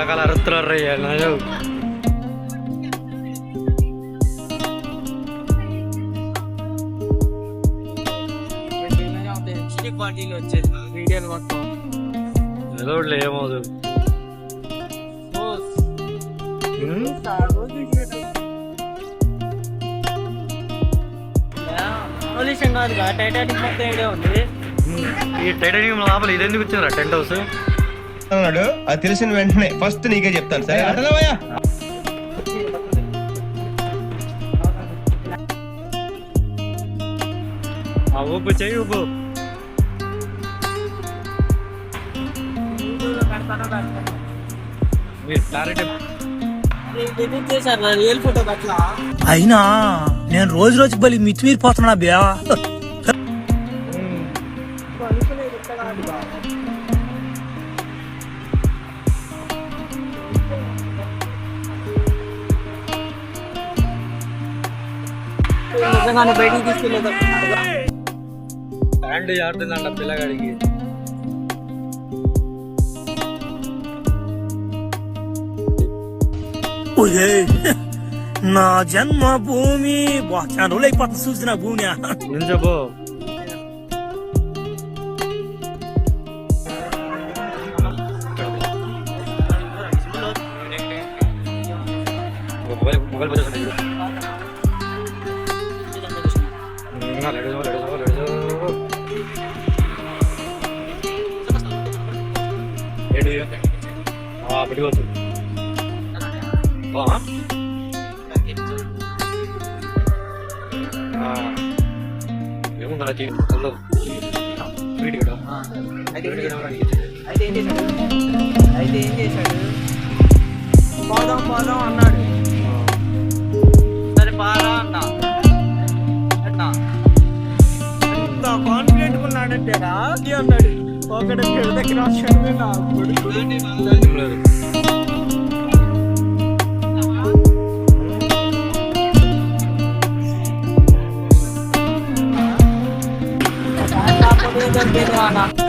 కలకల అరుతున్నారు నాయో. పార్టీలో వచ్చేది వీడియోలు మొత్తం ఏదో ఏమవుదు పొల్యూషన్ కాదు టైటానిక్ మొత్తం ఏడే ఉంది. ఈ టైటానియం లోపల ఇది ఎందుకు వచ్చిందిరా టెంట్ హౌస్ అన్నాడు. అది తెలిసిన వెంటనే ఫస్ట్ నీకే చెప్తాను. సరే అటలవయ్యా. ఊపు చెయ్యి ఊపు. చేశారు రియల్ ఫోటో అట్లా. అయినా నేను రోజు రోజు బలి మితిమీరిపోతున్నా బ్యా. నిజంగానే బయటికి తీసుకెళ్ళేది ప్యాంట్ జారుతుందంట పిల్లగాడికి. నా జన్మ భూమి చాలా రోజులు అయిపోతుంది చూసిన భూమి. నించబో మొబైల్ పెట్టుకోవచ్చు. ఏముందా అయితే ఏం చేశాడు పోదాం పోదాం అన్నాడు. సరే బాగా అన్నా అన్నా ఎంత కాన్ఫిడెంట్ ఉన్నాడంటే రాది అన్నాడు. ఒకటి దగ్గర రాశాడు నా కొడుకు. Nah,